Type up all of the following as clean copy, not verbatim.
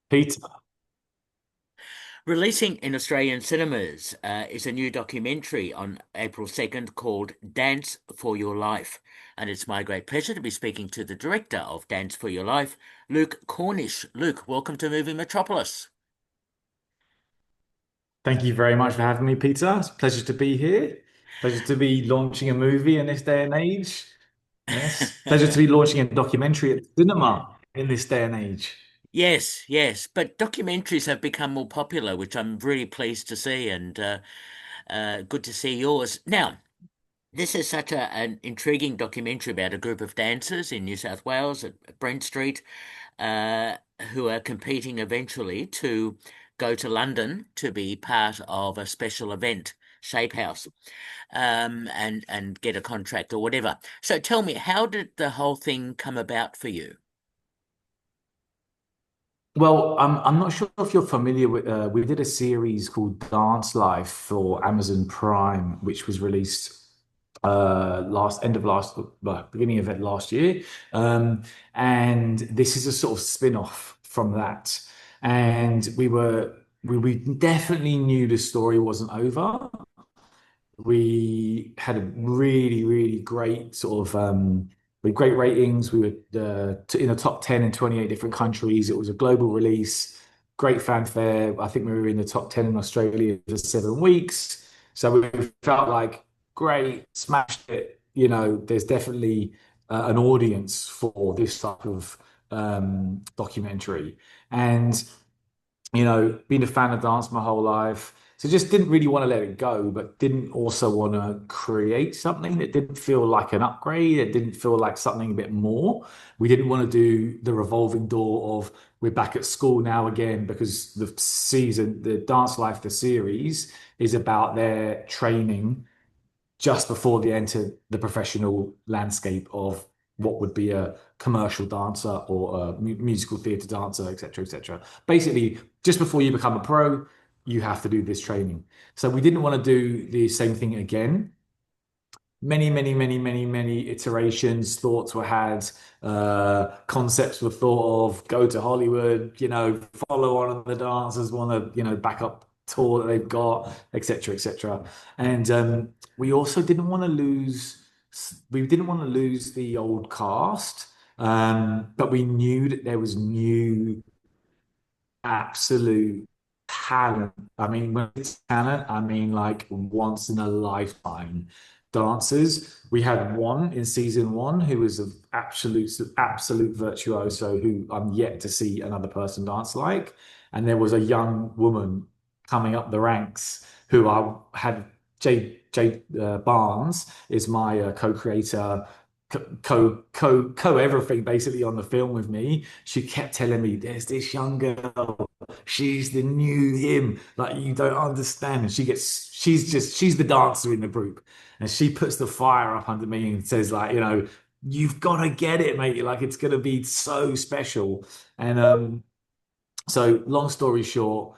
Peter, Releasing in Australian cinemas is a new documentary on April 2nd called Dance for Your Life. And it's my great pleasure to be speaking to the director of Dance for Your Life, Luke Cornish. Luke, welcome to Movie Metropolis. thank you very much for having me, Peter. It's a pleasure to be here. Pleasure to be launching a movie in this day and age. Yes. Pleasure to be launching a documentary at the cinema in this day and age. Yes, yes, but documentaries have become more popular, which I'm really pleased to see, and good to see yours. Now, this is such an intriguing documentary about a group of dancers in New South Wales at Brent Street, uh, who are competing eventually to go to London to be part of a special event, Shapehaus, and get a contract or whatever. So tell me, how did the whole thing come about for you? Well, I'm not sure if you're familiar with, we did a series called Dance Life for Amazon Prime, which was released last end of last well, beginning of it last year. Um, and this is a sort of spin-off from that. And we definitely knew the story wasn't over. We had a really great sort of with great ratings. We were in the top 10 in 28 different countries. It was a global release, great fanfare. I think we were in the top 10 in Australia for 7 weeks. So we felt like great, smashed it. There's definitely an audience for this type of documentary. And been a fan of dance my whole life. So just didn't really want to let it go, but didn't also want to create something that didn't feel like an upgrade. It didn't feel like something a bit more. We didn't want to do the revolving door of we're back at school now again because the Dance Life, the series is about their training just before they enter the professional landscape of what would be a commercial dancer or a musical theatre dancer, etc., etc. Basically, just before you become a pro, you have to do this training. So we didn't want to do the same thing again. Many iterations, thoughts were had, concepts were thought of, go to Hollywood, follow on the dancers want to, back up tour that they've got, etc., etc. And we also didn't want to lose, we didn't want to lose the old cast, but we knew that there was new absolute talent. I mean, when it's talent, I mean like once in a lifetime dancers. We had one in season one who was an absolute virtuoso who I'm yet to see another person dance like. And there was a young woman coming up the ranks who I had Jade Barnes is my co-creator, co everything basically on the film with me. She kept telling me, "There's this young girl. She's the new him. Like you don't understand." And she's the dancer in the group, and she puts the fire up under me and says, like, you've got to get it, mate. Like it's gonna be so special. And so long story short,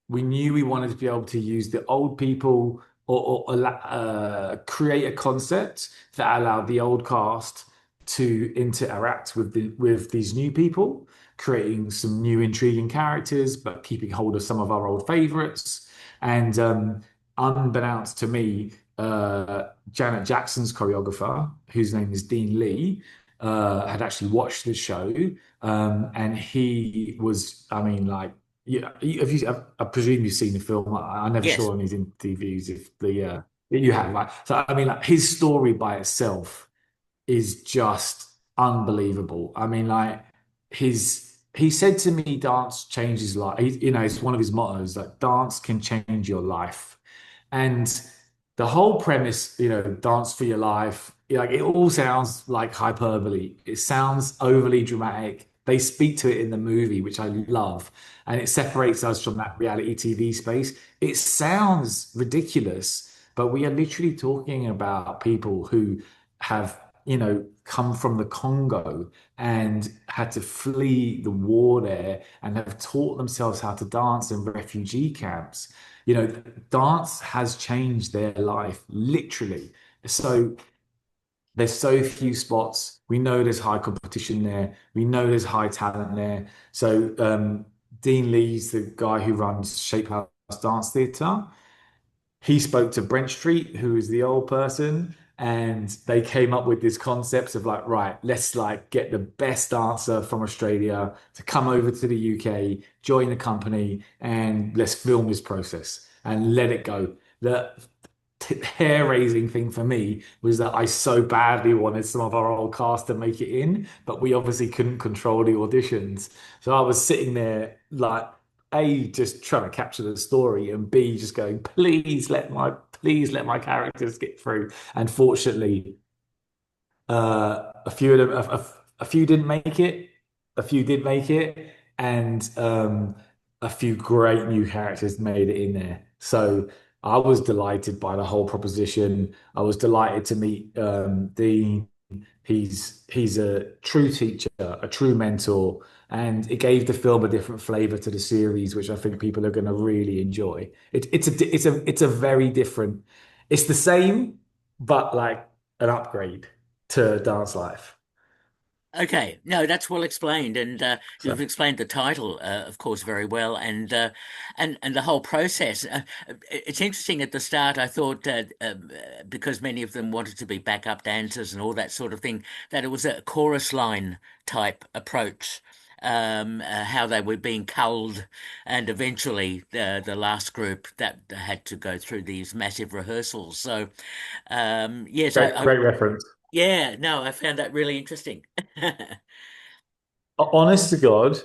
we knew we wanted to be able to use the old people or create a concept that allowed the old cast to interact with these new people, creating some new intriguing characters, but keeping hold of some of our old favorites. And unbeknownst to me, Janet Jackson's choreographer, whose name is Dean Lee, had actually watched the show, and he was, I mean, like yeah, I presume you've seen the film. I never Yes. saw any interviews. If the you have, like, so I mean, like his story by itself is just unbelievable. I mean, like he said to me, "Dance changes life." It's one of his mottos that dance can change your life, and the whole premise, dance for your life, like it all sounds like hyperbole. It sounds overly dramatic. They speak to it in the movie, which I love, and it separates us from that reality TV space. It sounds ridiculous, but we are literally talking about people who have, come from the Congo and had to flee the war there and have taught themselves how to dance in refugee camps. Dance has changed their life, literally. So there's so few spots. We know there's high competition there. We know there's high talent there. So Dean Lee's the guy who runs Shapehouse Dance Theatre. He spoke to Brent Street, who is the old person, and they came up with this concept of like, right, let's like get the best dancer from Australia to come over to the UK, join the company, and let's film this process and let it go. The hair-raising thing for me was that I so badly wanted some of our old cast to make it in, but we obviously couldn't control the auditions. So I was sitting there like A, just trying to capture the story, and B, just going, please let my characters get through. And fortunately, a few of them, a few didn't make it, a few did make it, and a few great new characters made it in there. So I was delighted by the whole proposition. I was delighted to meet Dean. He's a true teacher, a true mentor, and it gave the film a different flavor to the series, which I think people are going to really enjoy. It's a very different. It's the same, but like an upgrade to Dance Life. Okay, no, that's well explained, and you've So explained the title, of course, very well, and the whole process. It's interesting at the start. I thought that because many of them wanted to be backup dancers and all that sort of thing, that it was a chorus line type approach. How they were being culled, and eventually the last group that had to go through these massive rehearsals. So, yes, great reference. yeah, no, I found that really interesting. Honest to God,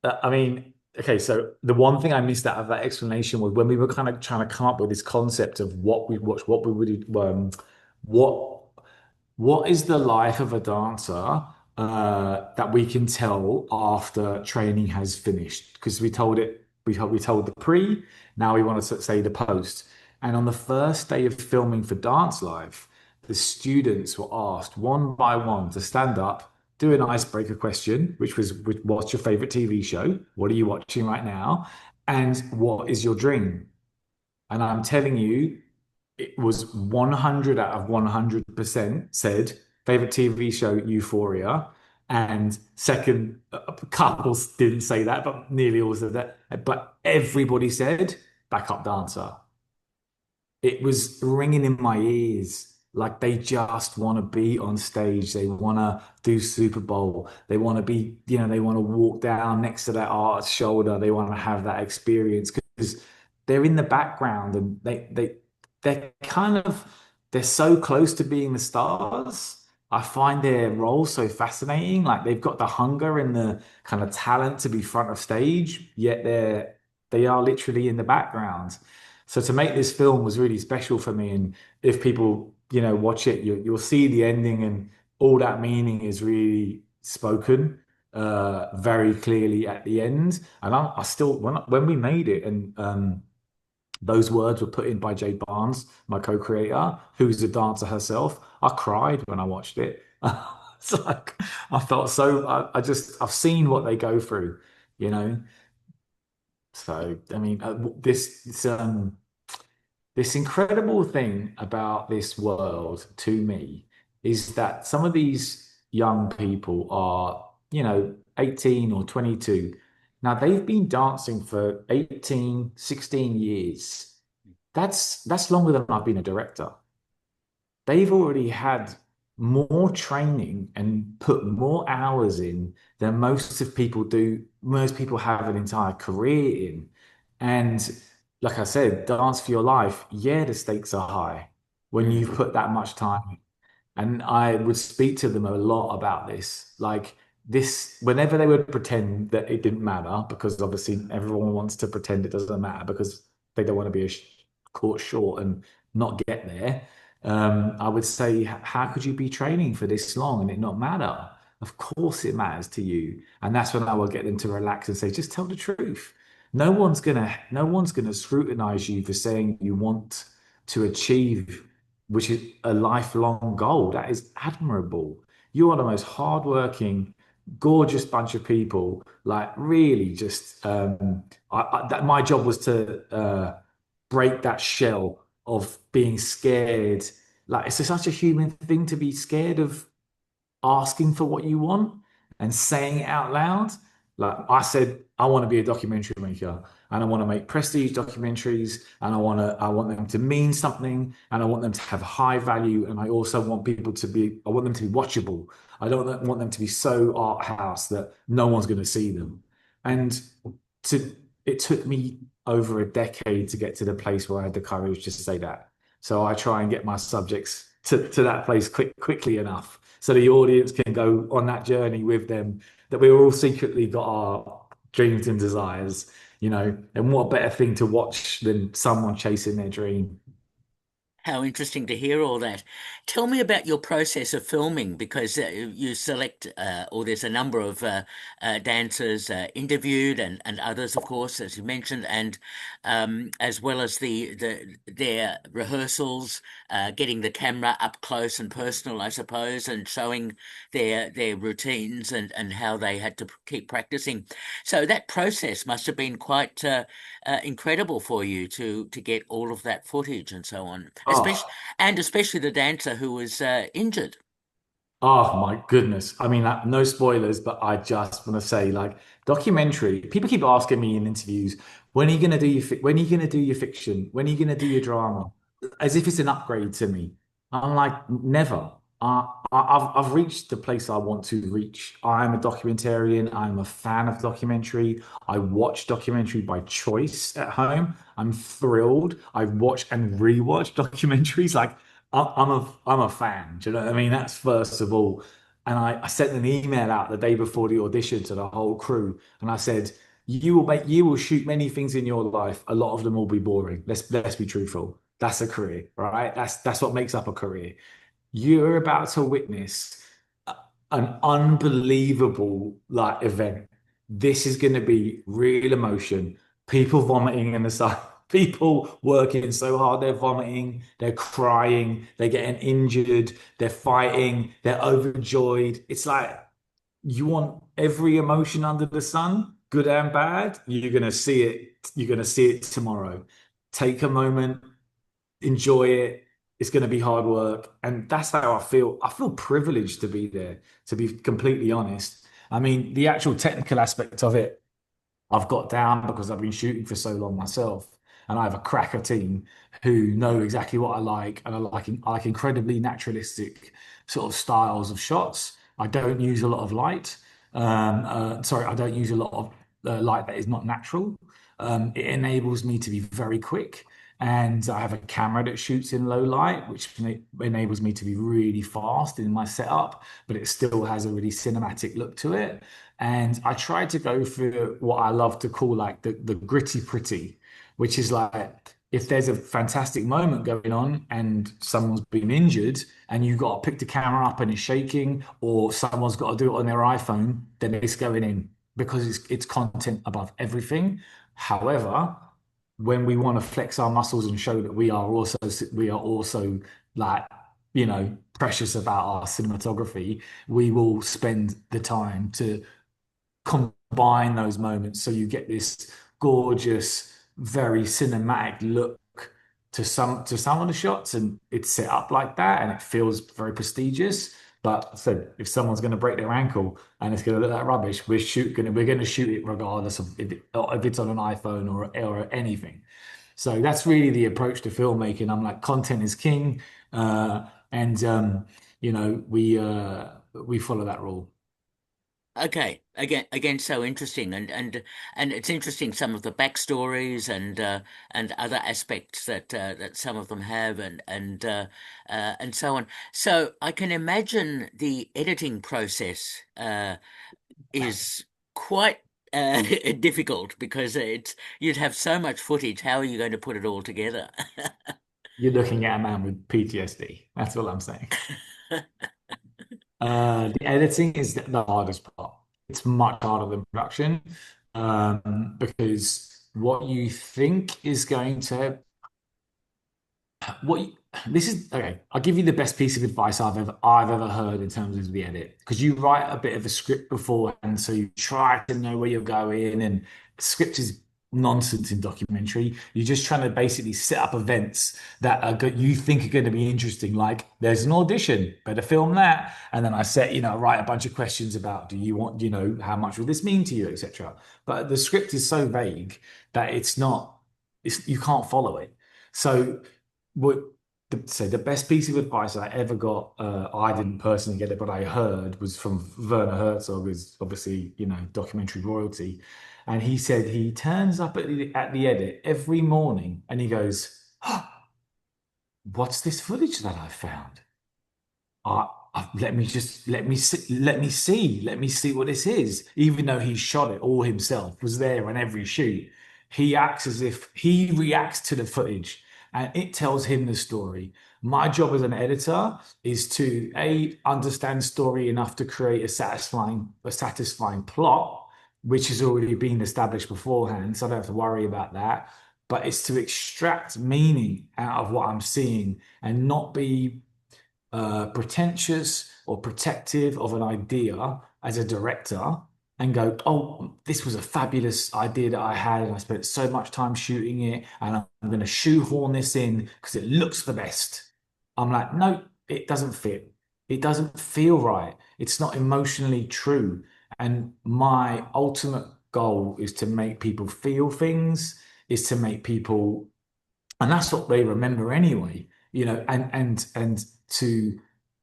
I mean, okay, so the one thing I missed out of that explanation was when we were kind of trying to come up with this concept of what we watch, what we would, what what is the life of a dancer that we can tell after training has finished? Because we told the pre, now we want to say the post. And on the first day of filming for Dance Live, the students were asked one by one to stand up, do an icebreaker question, which was, what's your favorite TV show? What are you watching right now? And what is your dream? And I'm telling you, it was 100 out of 100% said favorite TV show Euphoria. And second, couples didn't say that, but nearly all said that. But everybody said backup dancer. It was ringing in my ears. Like they just want to be on stage. They want to do Super Bowl. They want to be, they want to walk down next to that artist's shoulder. They want to have that experience because they're in the background and they're kind of they're so close to being the stars. I find their role so fascinating. Like they've got the hunger and the kind of talent to be front of stage, yet they are literally in the background. So to make this film was really special for me. And if people, watch it, you'll see the ending and all that meaning is really spoken very clearly at the end. And I still, when we made it and those words were put in by Jay Barnes, my co-creator, who's a dancer herself, I cried when I watched it. It's like, I felt so, I've seen what they go through, you know? So, I mean, this incredible thing about this world to me is that some of these young people are, 18 or 22. Now they've been dancing for 18, 16 years. That's longer than I've been a director. They've already had more training and put more hours in than most of people do. Most people have an entire career in. And like I said, dance for your life, yeah, the stakes are high when you've Mm. put that much time. And I would speak to them a lot about this. Like this, whenever they would pretend that it didn't matter, because obviously everyone wants to pretend it doesn't matter because they don't want to be caught short and not get there. I would say, how could you be training for this long and it not matter? Of course it matters to you. And that's when I will get them to relax and say, just tell the truth. No one's gonna scrutinize you for saying you want to achieve, which is a lifelong goal. That is admirable. You are the most hardworking, gorgeous bunch of people. Like really, just that my job was to break that shell of being scared. Like it's such a human thing to be scared of asking for what you want and saying it out loud. Like I said, I want to be a documentary maker and I want to make prestige documentaries and I want them to mean something and I want them to have high value and I also want people to be, I want them to be watchable. I don't want them to be so art house that no one's going to see them. And to, it took me over a decade to get to the place where I had the courage just to say that. So I try and get my subjects to that place quickly enough so the audience can go on that journey with them, that we all secretly got our dreams and desires, you know, and what better thing to watch than someone chasing their dream? How interesting to hear all that. Tell me about your process of filming because you select, or there's a number of dancers interviewed and others, of course, as you mentioned, and as well as their rehearsals, getting the camera up close and personal, I suppose, and showing their routines and how they had to keep practicing. So that process must have been quite incredible for you to get all of that footage and so on, especially Oh, and especially the dancer who was injured. oh my goodness. I mean, no spoilers, but I just want to say, like, documentary. People keep asking me in interviews, when are you going to do when are you going to do your fiction? When are you going to do your drama? As if it's an upgrade to me. I'm like, never. I've reached the place I want to reach. I'm a documentarian. I'm a fan of documentary. I watch documentary by choice at home. I'm thrilled. I watch and rewatch documentaries. Like, I'm a fan. Do you know what I mean? That's first of all. And I sent an email out the day before the audition to the whole crew, and I said, you will shoot many things in your life. A lot of them will be boring. Let's be truthful. That's a career, right? That's what makes up a career. You're about to witness an unbelievable like event. This is going to be real emotion. People vomiting in the sun. People working so hard, they're vomiting, they're crying, they're getting injured, they're fighting, they're overjoyed. It's like you want every emotion under the sun, good and bad. You're going to see it. You're going to see it tomorrow. Take a moment, enjoy it. It's going to be hard work. And that's how I feel. I feel privileged to be there, to be completely honest. I mean, the actual technical aspect of it, I've got down because I've been shooting for so long myself. And I have a cracker team who know exactly what I like. And I like incredibly naturalistic sort of styles of shots. I don't use a lot of light. Sorry, I don't use a lot of light that is not natural. It enables me to be very quick. And I have a camera that shoots in low light, which enables me to be really fast in my setup, but it still has a really cinematic look to it. And I tried to go for what I love to call like the gritty pretty, which is like if there's a fantastic moment going on and someone's been injured and you've got to pick the camera up and it's shaking, or someone's got to do it on their iPhone, then it's going in because it's content above everything. However, when we want to flex our muscles and show that we are also like precious about our cinematography, we will spend the time to combine those moments so you get this gorgeous, very cinematic look to some of the shots, and it's set up like that, and it feels very prestigious. But so if someone's going to break their ankle and it's going to look like rubbish, we're going to shoot it regardless of if it's on an iPhone or anything. So that's really the approach to filmmaking. I'm like, content is king, and we follow that rule. Okay, again, so interesting, and it's interesting some of the backstories and other aspects that some of them have, and so on. So I can imagine the editing process is quite difficult because it's you'd have so much footage. How are you going to put it all together? You're looking at a man with PTSD. That's all I'm saying. The editing is the hardest part. It's much harder than production, because what you think is going to what you, this is okay. I'll give you the best piece of advice I've ever heard in terms of the edit, because you write a bit of a script beforehand, so you try to know where you're going, and the script is nonsense in documentary. You're just trying to basically set up events that are good, you think are going to be interesting. Like there's an audition, better film that. And then I set, write a bunch of questions about, do you want, how much will this mean to you, etc. But the script is so vague that you can't follow it. So what the best piece of advice I ever got, I didn't personally get it, but I heard was from Werner Herzog, who's obviously, documentary royalty. And he said he turns up at the edit every morning and he goes, "Oh, what's this footage that I found? Let me see what this is." Even though he shot it all himself, was there on every shoot, he acts as if he reacts to the footage and it tells him the story. My job as an editor is to understand story enough to create a satisfying plot, which has already been established beforehand, so I don't have to worry about that. But it's to extract meaning out of what I'm seeing and not be pretentious or protective of an idea as a director and go, "Oh, this was a fabulous idea that I had, and I spent so much time shooting it, and I'm going to shoehorn this in because it looks the best." I'm like, no, it doesn't fit. It doesn't feel right. It's not emotionally true. And my ultimate goal is to make people feel things, is to make people, and that's what they remember anyway, and to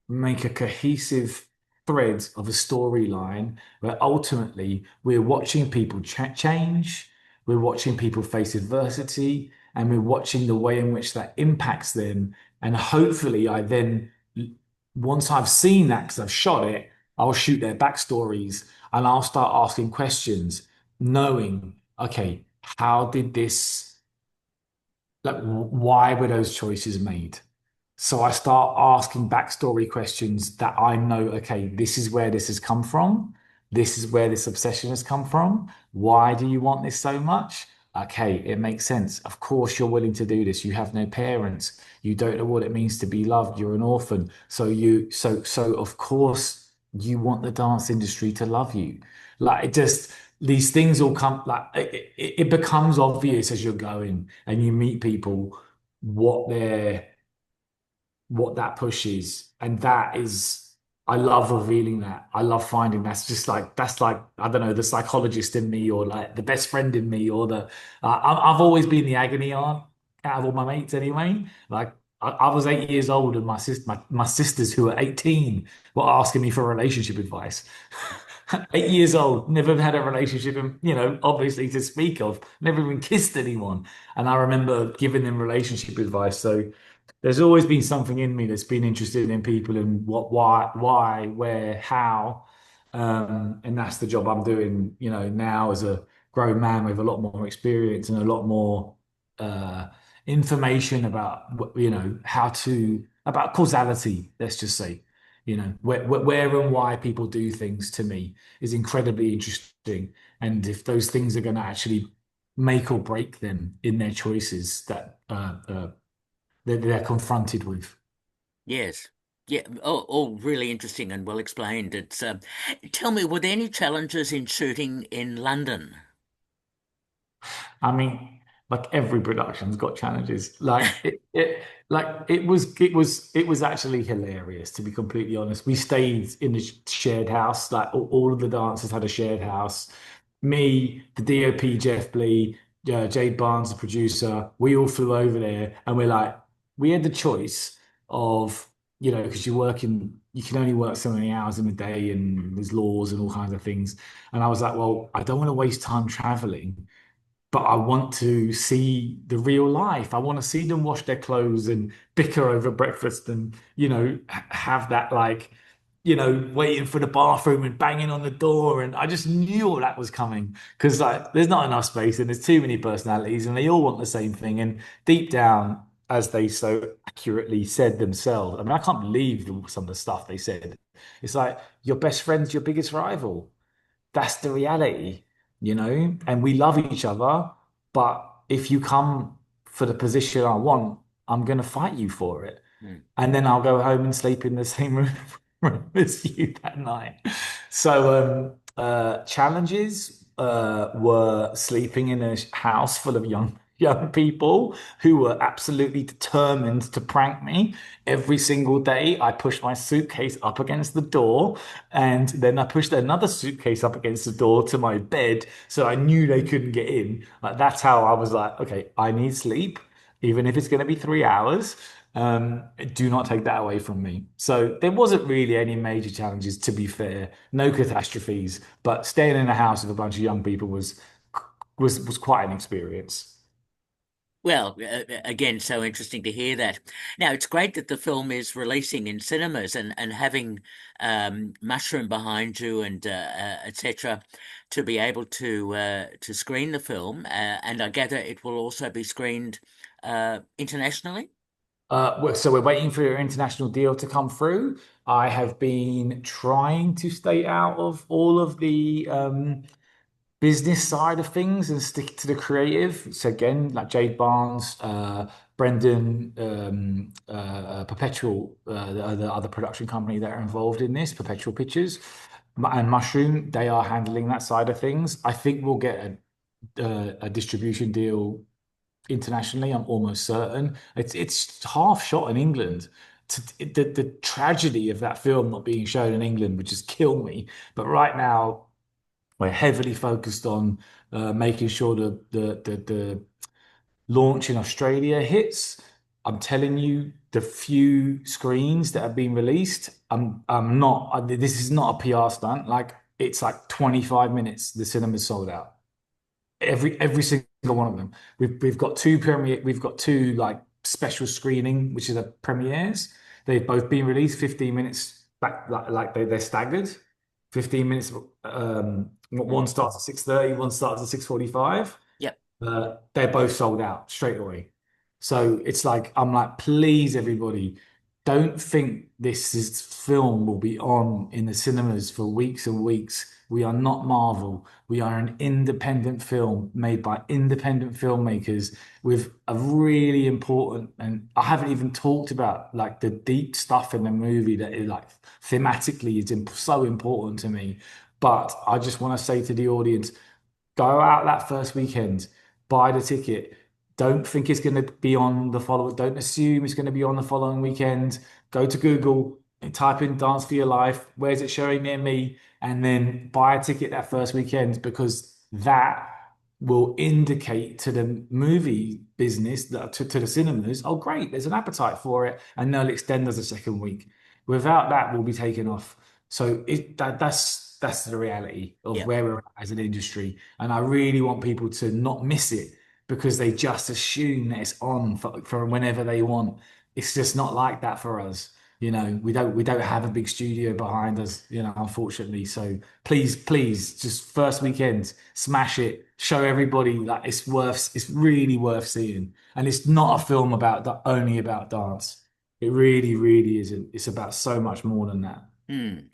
make a cohesive thread of a storyline where ultimately we're watching people change, we're watching people face adversity, and we're watching the way in which that impacts them. And hopefully, I then, once I've seen that, because I've shot it, I'll shoot their backstories and I'll start asking questions, knowing, okay, how did this, like, why were those choices made? So I start asking backstory questions that I know, okay, this is where this has come from. This is where this obsession has come from. Why do you want this so much? Okay, it makes sense. Of course, you're willing to do this. You have no parents. You don't know what it means to be loved. You're an orphan. So of course you want the dance industry to love you. Like it just, these things all come, like it becomes obvious as you're going and you meet people what they're what that push is. And that is, I love revealing that. I love finding that's like, I don't know, the psychologist in me or like the best friend in me or I've always been the agony aunt out of all my mates anyway. Like I was 8 years old and my sisters who were 18 were asking me for relationship advice. 8 years old, never had a relationship, and obviously to speak of, never even kissed anyone. And I remember giving them relationship advice. So there's always been something in me that's been interested in people and what, why, where, how. And that's the job I'm doing, now as a grown man with a lot more experience and a lot more uh, information about, about causality, let's just say, where and why people do things to me is incredibly interesting. And if those things are going to actually make or break them in their choices that they're confronted with. Yes. Yeah. Oh, all really interesting and well explained. Tell me, were there any challenges in shooting in London? I mean, like every production's got challenges. It was actually hilarious to be completely honest. We stayed in the shared house. Like all of the dancers had a shared house. Me, the DOP, Jeff Blee, Jade Barnes, the producer, we all flew over there, and we had the choice of, because you can only work so many hours in a day, and there's laws and all kinds of things. And I was like, well, I don't want to waste time traveling, but I want to see the real life. I want to see them wash their clothes and bicker over breakfast and, have that like, waiting for the bathroom and banging on the door. And I just knew all that was coming because like there's not enough space and there's too many personalities and they all want the same thing. And deep down, as they so accurately said themselves, I mean, I can't believe some of the stuff they said. It's like your best friend's your biggest rival. That's the reality, and we love each other. But if you come for the position I want, I'm going to fight you for it. Hmm. And then I'll go home and sleep in the same room as you that night. So, challenges. were sleeping in a house full of young people who were absolutely determined to prank me. Every single day, I pushed my suitcase up against the door, and then I pushed another suitcase up against the door to my bed, so I knew they couldn't get in. Like that's how I was like, okay, I need sleep, even if it's going to be 3 hours. Do not take that away from me. So there wasn't really any major challenges, to be fair. No catastrophes, but staying in a house with a bunch of young people was quite an experience. Well, again, so interesting to hear that. Now, it's great that the film is releasing in cinemas and having Mushroom behind you and etc. to be able to screen the film. And I gather it will also be screened internationally. So we're waiting for your international deal to come through. I have been trying to stay out of all of the business side of things and stick to the creative. So again, like Jade Barnes, Brendan, Perpetual, the other production company that are involved in this, Perpetual Pictures, and Mushroom, they are handling that side of things. I think we'll get a distribution deal internationally. I'm almost certain. It's half shot in England. The tragedy of that film not being shown in England would just kill me. But right now, we're heavily focused on making sure the launch in Australia hits. I'm telling you, the few screens that have been released, I'm not. This is not a PR stunt. Like it's like 25 minutes. The cinema's sold out. Every single one of them. We've got two like special screening, which is a premieres. They've both been released 15 minutes back, like they're staggered. 15 minutes. One starts at 6:30, one starts at 6:45. Yep. They're both sold out straight away. So it's like I'm like, please, everybody, don't think film will be on in the cinemas for weeks and weeks. We are not Marvel. We are an independent film made by independent filmmakers with a really important, and I haven't even talked about like the deep stuff in the movie that is like thematically is so important to me. But I just want to say to the audience, go out that first weekend, buy the ticket. Don't think it's going to be on the following. Don't assume it's going to be on the following weekend. Go to Google and type in "Dance for Your Life." Where's it showing near me? And then buy a ticket that first weekend because that will indicate to the movie business to the cinemas, oh great, there's an appetite for it, and they'll extend us a second week. Without that, we'll be taken off. So that's the reality of Yep. where we're at as an industry. And I really want people to not miss it because they just assume that it's on for whenever they want. It's just not like that for us. We don't have a big studio behind us, unfortunately. So please, just first weekend, smash it, show everybody that it's really worth seeing. And it's not a film only about dance. It really, really isn't. It's about so much more than that.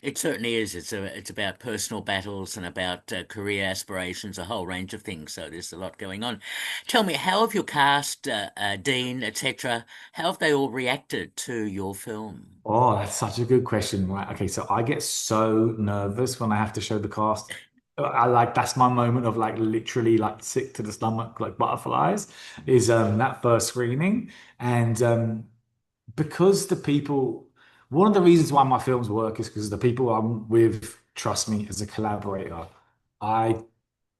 It certainly is. It's about personal battles and about career aspirations, a whole range of things. So there's a lot going on. Tell me, how have your cast, Dean, etc., how have they all reacted to your film? Oh, that's such a good question, right? Okay, so I get so nervous when I have to show the cast. That's my moment of like literally like sick to the stomach, like butterflies, is that first screening. And because the people, one of the reasons why my films work is because the people I'm with trust me as a collaborator. I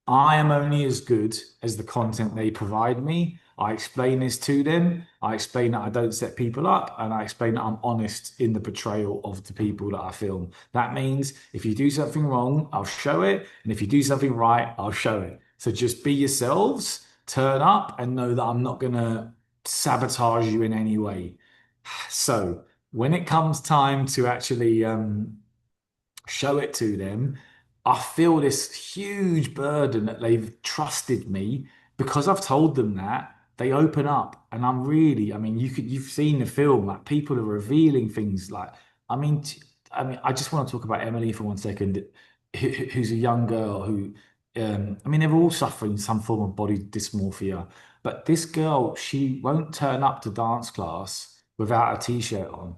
I am only as good as the content they provide me. I explain this to them. I explain that I don't set people up, and I explain that I'm honest in the portrayal of the people that I film. That means if you do something wrong, I'll show it. And if you do something right, I'll show it. So just be yourselves, turn up, and know that I'm not going to sabotage you in any way. So when it comes time to actually show it to them, I feel this huge burden that they've trusted me because I've told them that they open up and I mean, you've seen the film, like people are revealing things like, I mean, I just want to talk about Emily for 1 second, who's a young girl who, I mean, they're all suffering some form of body dysmorphia, but this girl, she won't turn up to dance class without a t-shirt on.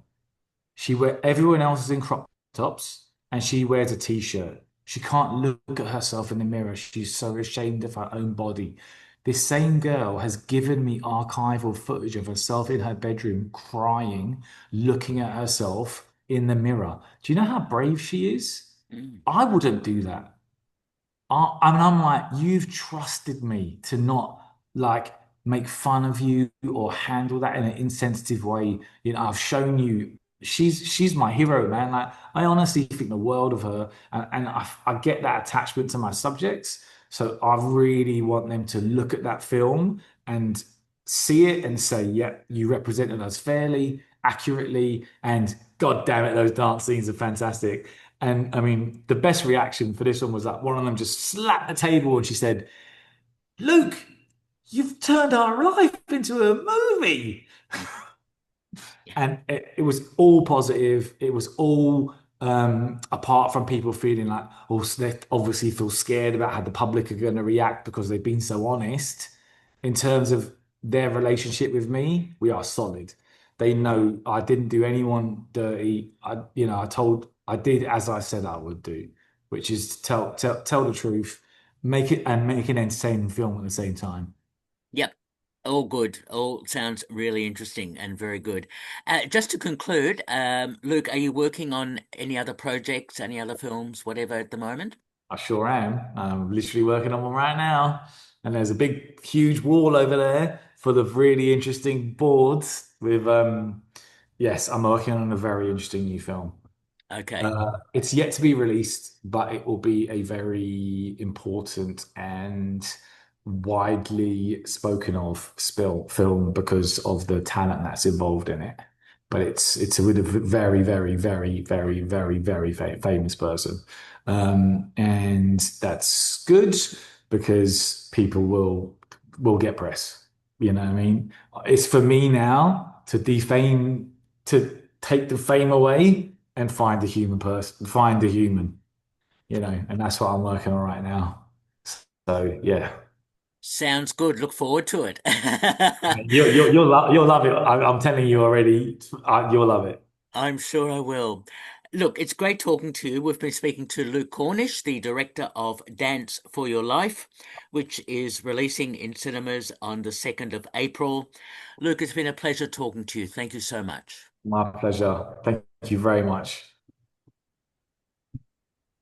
Everyone else is in crop tops and she wears a t-shirt. She can't look at herself in the mirror. She's so ashamed of her own body. This same girl has given me archival footage of herself in her bedroom crying, looking at herself in the mirror. Do you know how brave she is? Mm. I wouldn't do that. I mean, I'm like, you've trusted me to not like make fun of you or handle that in an insensitive way. You know, I've shown you she's my hero, man. Like, I honestly think the world of her, and I get that attachment to my subjects. So I really want them to look at that film and see it and say, yeah, you represented us fairly, accurately, and God damn it, those dance scenes are fantastic. And I mean, the best reaction for this one was that one of them just slapped the table and she said, Luke, you've turned our life into a movie. And it was all positive. It was all apart from people feeling like, oh, so they obviously feel scared about how the public are going to react because they've been so honest. In terms of their relationship with me, we are solid. They know I didn't do anyone dirty. I did as I said I would do, which is to tell the truth, make it and make an entertaining film at the same time. Yep. All good. All sounds really interesting and very good. Just to conclude, Luke, are you working on any other projects, any other films, whatever at the moment? I sure am. I'm literally working on one right now. And there's a big, huge wall over there full of really interesting boards with, yes, I'm working on a very interesting new film. Okay. It's yet to be released, but it will be a very important and widely spoken of film because of the talent that's involved in it. But it's with a very, very, very, very, very, very famous person, and that's good because people will get press. You know what I mean? It's for me now to defame to take the fame away and find the human person, find the human, and that's what I'm working on right now. So yeah, Sounds good. Look forward to it. you'll love it. I'm telling you already, you'll love it. I'm sure I will. Look, it's great talking to you. We've been speaking to Luke Cornish, the director of Dance for Your Life, which is releasing in cinemas on the 2nd of April. Luke, it's been a pleasure talking to you. Thank you so much. My pleasure. Thank you very much.